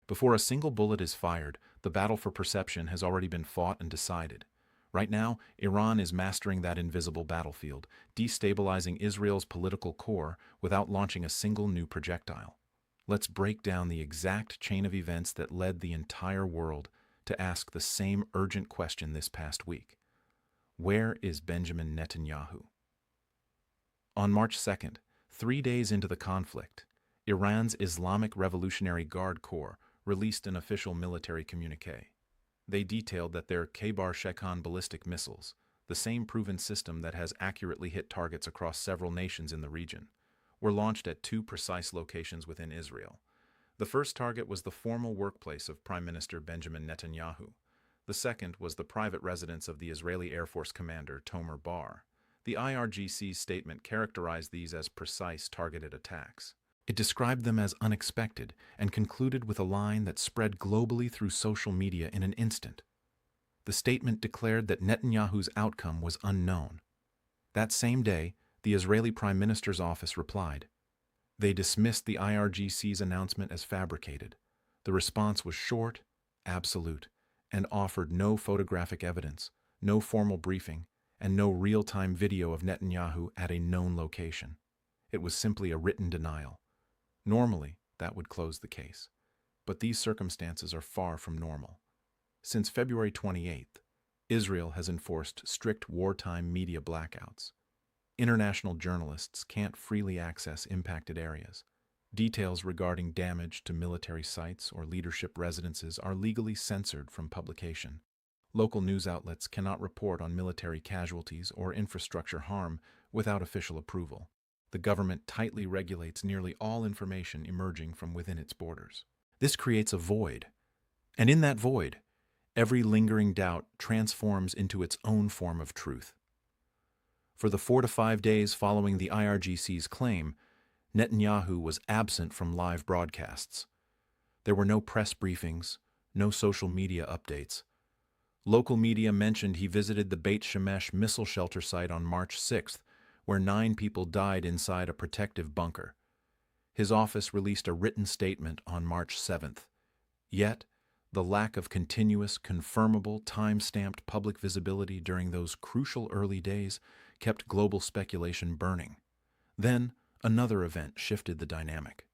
Before a single bullet is fired, the battle for perception has already been fought and decided. Right now, Iran is mastering that invisible battlefield, destabilizing Israel's political core without launching a single new projectile. Let's break down the exact chain of events that led the entire world to ask the same urgent question this past week. Where is Benjamin Netanyahu? On March 2nd, 3 days into the conflict, Iran's Islamic Revolutionary Guard Corps released an official military communiqué. They detailed that their Khaybar-Shekhan ballistic missiles, the same proven system that has accurately hit targets across several nations in the region, were launched at 2 precise locations within Israel. The first target was the formal workplace of Prime Minister Benjamin Netanyahu. The second was the private residence of the Israeli Air Force commander Tomer Bar. The IRGC's statement characterized these as precise targeted attacks. It described them as unexpected and concluded with a line that spread globally through social media in an instant. The statement declared that Netanyahu's outcome was unknown. That same day, the Israeli Prime Minister's office replied. They dismissed the IRGC's announcement as fabricated. The response was short, absolute, and offered no photographic evidence, no formal briefing, and no real-time video of Netanyahu at a known location. It was simply a written denial. Normally, that would close the case. But these circumstances are far from normal. Since February 28th, Israel has enforced strict wartime media blackouts. International journalists can't freely access impacted areas. Details regarding damage to military sites or leadership residences are legally censored from publication. Local news outlets cannot report on military casualties or infrastructure harm without official approval. The government tightly regulates nearly all information emerging from within its borders. This creates a void, and in that void, every lingering doubt transforms into its own form of truth. For the 4 to 5 days following the IRGC's claim, Netanyahu was absent from live broadcasts. There were no press briefings, no social media updates. Local media mentioned he visited the Beit Shemesh missile shelter site on March 6th, where 9 people died inside a protective bunker. His office released a written statement on March 7th. Yet, the lack of continuous, confirmable, time-stamped public visibility during those crucial early days kept global speculation burning. Then, another event shifted the dynamic.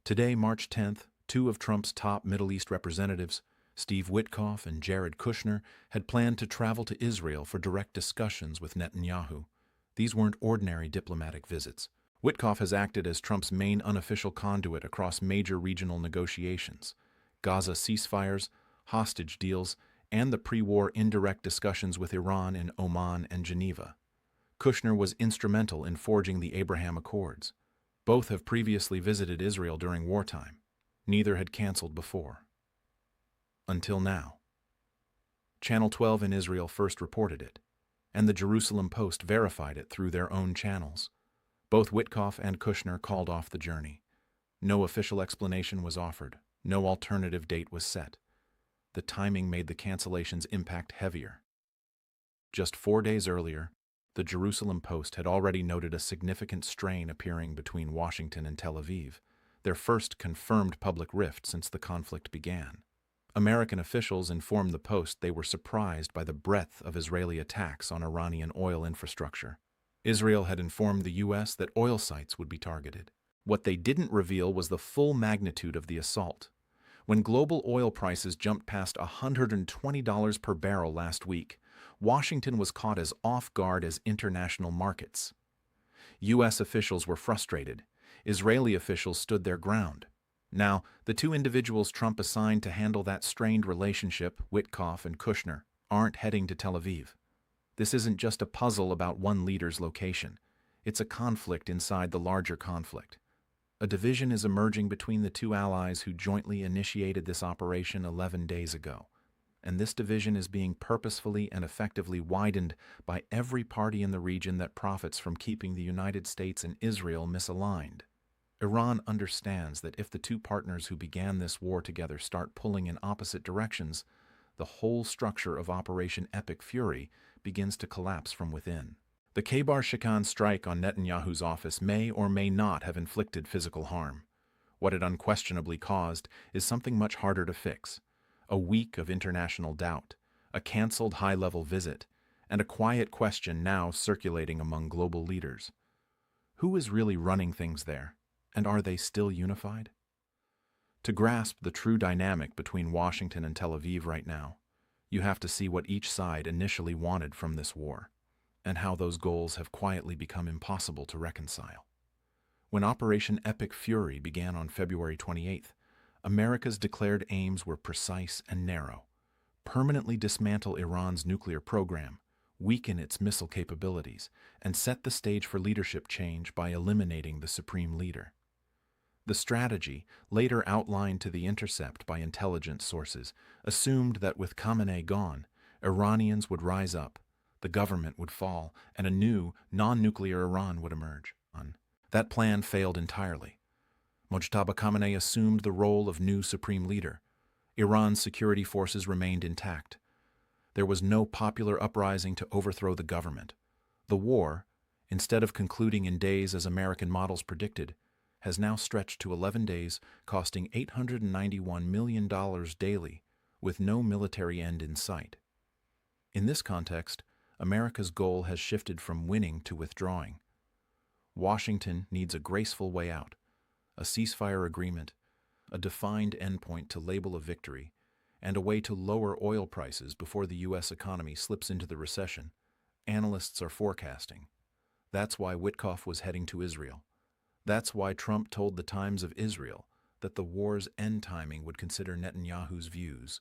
Today, March 10th, 2 of Trump's top Middle East representatives, Steve Witkoff and Jared Kushner, had planned to travel to Israel for direct discussions with Netanyahu. These weren't ordinary diplomatic visits. Witkoff has acted as Trump's main unofficial conduit across major regional negotiations, Gaza ceasefires, hostage deals, and the pre-war indirect discussions with Iran in Oman and Geneva. Kushner was instrumental in forging the Abraham Accords. Both have previously visited Israel during wartime. Neither had canceled before. Until now. Channel 12 in Israel first reported it, and the Jerusalem Post verified it through their own channels. Both Witkoff and Kushner called off the journey. No official explanation was offered. No alternative date was set. The timing made the cancellation's impact heavier. Just 4 days earlier, the Jerusalem Post had already noted a significant strain appearing between Washington and Tel Aviv, their first confirmed public rift since the conflict began. American officials informed the Post they were surprised by the breadth of Israeli attacks on Iranian oil infrastructure. Israel had informed the U.S. that oil sites would be targeted. What they didn't reveal was the full magnitude of the assault. When global oil prices jumped past $120 per barrel last week, Washington was caught as off guard as international markets. U.S. officials were frustrated. Israeli officials stood their ground. Now, the 2 individuals Trump assigned to handle that strained relationship, Witkoff and Kushner, aren't heading to Tel Aviv. This isn't just a puzzle about one leader's location. It's a conflict inside the larger conflict. A division is emerging between the 2 allies who jointly initiated this operation 11 days ago. And this division is being purposefully and effectively widened by every party in the region that profits from keeping the United States and Israel misaligned. Iran understands that if the 2 partners who began this war together start pulling in opposite directions, the whole structure of Operation Epic Fury begins to collapse from within. The Khaybar-Shekhan strike on Netanyahu's office may or may not have inflicted physical harm. What it unquestionably caused is something much harder to fix: a week of international doubt, a cancelled high-level visit, and a quiet question now circulating among global leaders. Who is really running things there, and are they still unified? To grasp the true dynamic between Washington and Tel Aviv right now, you have to see what each side initially wanted from this war, and how those goals have quietly become impossible to reconcile. When Operation Epic Fury began on February 28th, America's declared aims were precise and narrow: permanently dismantle Iran's nuclear program, weaken its missile capabilities, and set the stage for leadership change by eliminating the supreme leader. The strategy, later outlined to the Intercept by intelligence sources, assumed that with Khamenei gone, Iranians would rise up, the government would fall, and a new, non-nuclear Iran would emerge. That plan failed entirely. Mojtaba Khamenei assumed the role of new supreme leader. Iran's security forces remained intact. There was no popular uprising to overthrow the government. The war, instead of concluding in days as American models predicted, has now stretched to 11 days, costing $891 million daily, with no military end in sight. In this context, America's goal has shifted from winning to withdrawing. Washington needs a graceful way out, a ceasefire agreement, a defined endpoint to label a victory, and a way to lower oil prices before the U.S. economy slips into the recession analysts are forecasting. That's why Witkoff was heading to Israel. That's why Trump told the Times of Israel that the war's end timing would consider Netanyahu's views,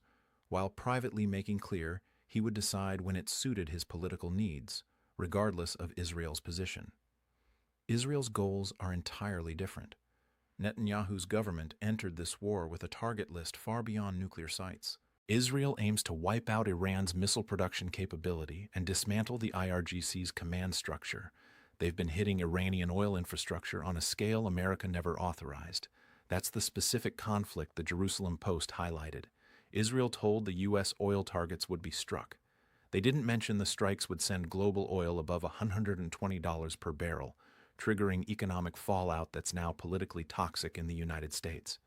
while privately making clear he would decide when it suited his political needs, regardless of Israel's position. Israel's goals are entirely different. Netanyahu's government entered this war with a target list far beyond nuclear sites. Israel aims to wipe out Iran's missile production capability and dismantle the IRGC's command structure. They've been hitting Iranian oil infrastructure on a scale America never authorized. That's the specific conflict the Jerusalem Post highlighted. Israel told the U.S. oil targets would be struck. They didn't mention the strikes would send global oil above $120 per barrel, triggering economic fallout that's now politically toxic in the United States.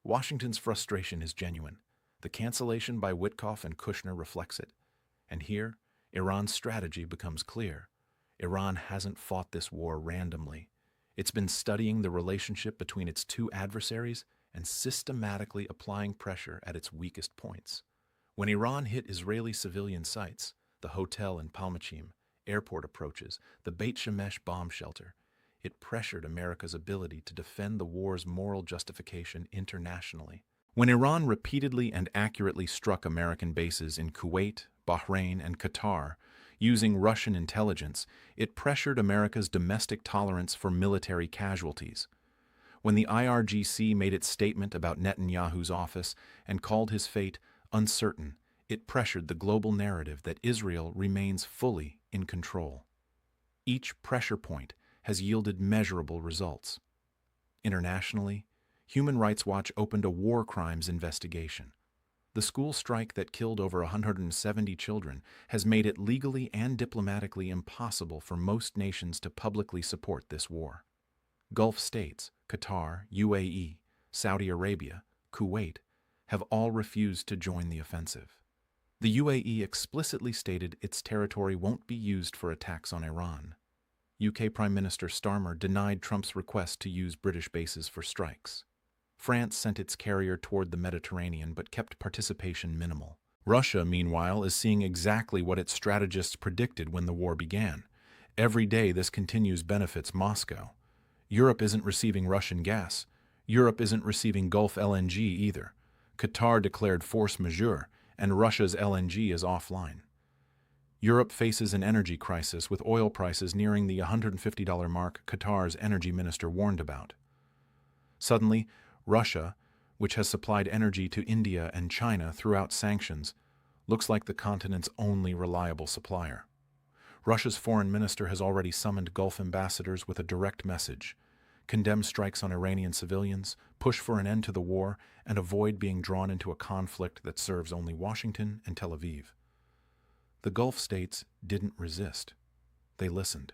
Washington's frustration is genuine. The cancellation by Witkoff and Kushner reflects it. And here, Iran's strategy becomes clear. Iran hasn't fought this war randomly. It's been studying the relationship between its two adversaries and systematically applying pressure at its weakest points. When Iran hit Israeli civilian sites, the hotel in Palmachim, airport approaches, the Beit Shemesh bomb shelter, it pressured America's ability to defend the war's moral justification internationally. When Iran repeatedly and accurately struck American bases in Kuwait, Bahrain, and Qatar, using Russian intelligence, it pressured America's domestic tolerance for military casualties. When the IRGC made its statement about Netanyahu's office and called his fate uncertain, it pressured the global narrative that Israel remains fully in control. Each pressure point has yielded measurable results. Internationally, Human Rights Watch opened a war crimes investigation. The school strike that killed over 170 children has made it legally and diplomatically impossible for most nations to publicly support this war. Gulf states, Qatar, UAE, Saudi Arabia, Kuwait, have all refused to join the offensive. The UAE explicitly stated its territory won't be used for attacks on Iran. UK Prime Minister Starmer denied Trump's request to use British bases for strikes. France sent its carrier toward the Mediterranean but kept participation minimal. Russia, meanwhile, is seeing exactly what its strategists predicted when the war began. Every day this continues benefits Moscow. Europe isn't receiving Russian gas. Europe isn't receiving Gulf LNG either. Qatar declared force majeure, and Russia's LNG is offline. Europe faces an energy crisis with oil prices nearing the $150 mark Qatar's energy minister warned about. Suddenly, Russia, which has supplied energy to India and China throughout sanctions, looks like the continent's only reliable supplier. Russia's foreign minister has already summoned Gulf ambassadors with a direct message: condemn strikes on Iranian civilians, push for an end to the war, and avoid being drawn into a conflict that serves only Washington and Tel Aviv. The Gulf states didn't resist. They listened.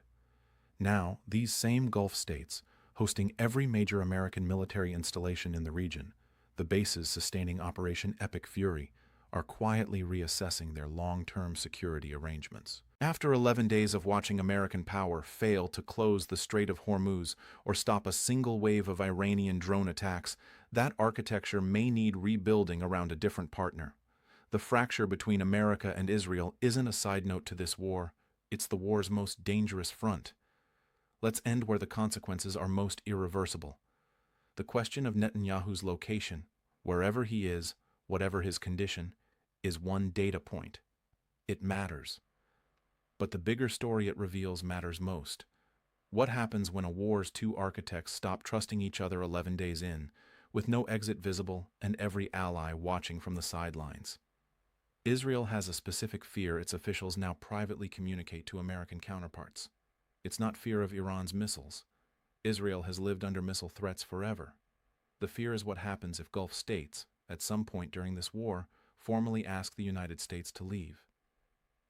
Now, these same Gulf states, hosting every major American military installation in the region. The bases sustaining Operation Epic Fury are quietly reassessing their long-term security arrangements. After 11 days of watching American power fail to close the Strait of Hormuz or stop a single wave of Iranian drone attacks, that architecture may need rebuilding around a different partner. The fracture between America and Israel isn't a side note to this war, it's the war's most dangerous front. Let's end where the consequences are most irreversible. The question of Netanyahu's location, wherever he is, whatever his condition, is one data point. It matters. But the bigger story it reveals matters most. What happens when a war's two architects stop trusting each other 11 days in, with no exit visible and every ally watching from the sidelines? Israel has a specific fear its officials now privately communicate to American counterparts. It's not fear of Iran's missiles. Israel has lived under missile threats forever. The fear is what happens if Gulf states, at some point during this war, formally ask the United States to leave.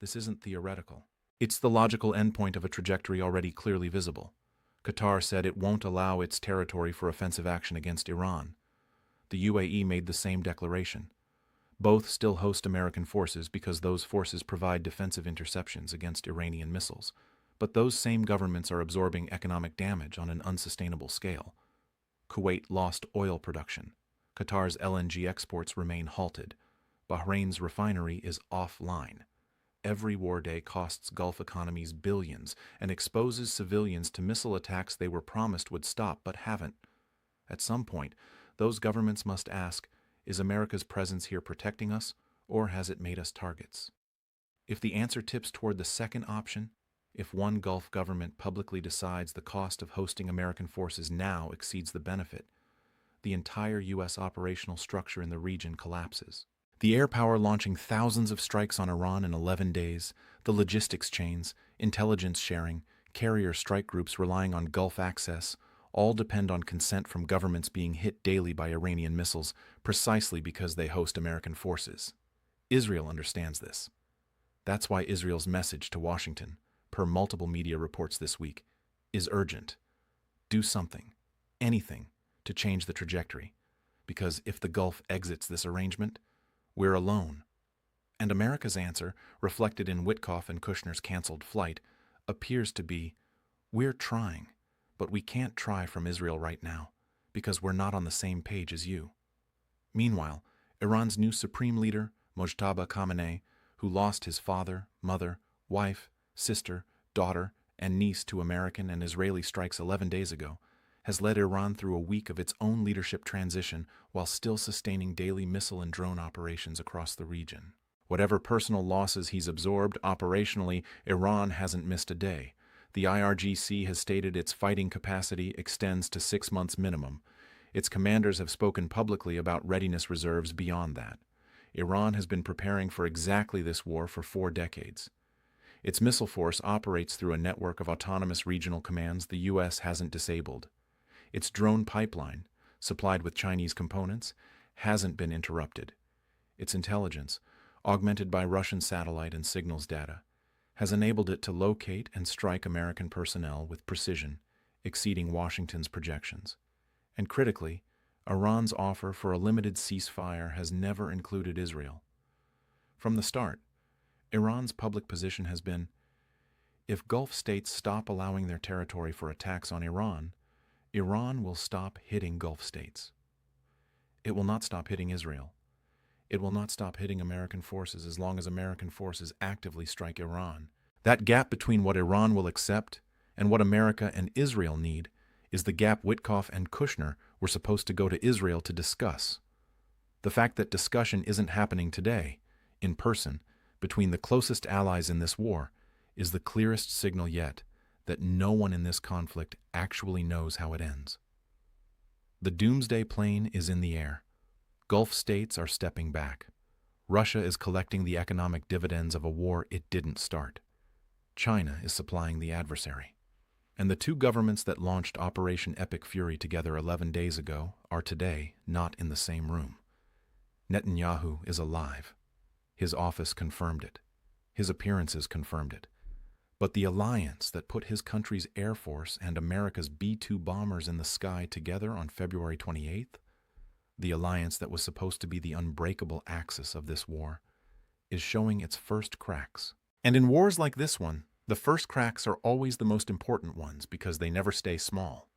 This isn't theoretical. It's the logical endpoint of a trajectory already clearly visible. Qatar said it won't allow its territory for offensive action against Iran. The UAE made the same declaration. Both still host American forces because those forces provide defensive interceptions against Iranian missiles. But those same governments are absorbing economic damage on an unsustainable scale. Kuwait lost oil production. Qatar's LNG exports remain halted. Bahrain's refinery is offline. Every war day costs Gulf economies billions and exposes civilians to missile attacks they were promised would stop but haven't. At some point, those governments must ask, is America's presence here protecting us, or has it made us targets? If the answer tips toward the second option, if one Gulf government publicly decides the cost of hosting American forces now exceeds the benefit, the entire U.S. operational structure in the region collapses. The air power launching thousands of strikes on Iran in 11 days, the logistics chains, intelligence sharing, carrier strike groups relying on Gulf access, all depend on consent from governments being hit daily by Iranian missiles precisely because they host American forces. Israel understands this. That's why Israel's message to Washington, per multiple media reports this week, is urgent. Do something, anything, to change the trajectory. Because if the Gulf exits this arrangement, we're alone. And America's answer, reflected in Witkoff and Kushner's canceled flight, appears to be, we're trying, but we can't try from Israel right now, because we're not on the same page as you. Meanwhile, Iran's new supreme leader, Mojtaba Khamenei, who lost his father, mother, wife, sister, daughter, and niece to American and Israeli strikes 11 days ago, has led Iran through a week of its own leadership transition while still sustaining daily missile and drone operations across the region. Whatever personal losses he's absorbed, operationally, Iran hasn't missed a day. The IRGC has stated its fighting capacity extends to 6 months minimum. Its commanders have spoken publicly about readiness reserves beyond that. Iran has been preparing for exactly this war for 4 decades. Its missile force operates through a network of autonomous regional commands the U.S. hasn't disabled. Its drone pipeline, supplied with Chinese components, hasn't been interrupted. Its intelligence, augmented by Russian satellite and signals data, has enabled it to locate and strike American personnel with precision, exceeding Washington's projections. And critically, Iran's offer for a limited ceasefire has never included Israel. From the start, Iran's public position has been, if Gulf states stop allowing their territory for attacks on Iran, Iran will stop hitting Gulf states. It will not stop hitting Israel. It will not stop hitting American forces as long as American forces actively strike Iran. That gap between what Iran will accept and what America and Israel need is the gap Witkoff and Kushner were supposed to go to Israel to discuss. The fact that discussion isn't happening today, in person, between the closest allies in this war, is the clearest signal yet that no one in this conflict actually knows how it ends. The doomsday plane is in the air. Gulf states are stepping back. Russia is collecting the economic dividends of a war it didn't start. China is supplying the adversary. And the two governments that launched Operation Epic Fury together 11 days ago are today not in the same room. Netanyahu is alive. His office confirmed it. His appearances confirmed it. But the alliance that put his country's Air Force and America's B-2 bombers in the sky together on February 28th, the alliance that was supposed to be the unbreakable axis of this war, is showing its first cracks. And in wars like this one, the first cracks are always the most important ones because they never stay small.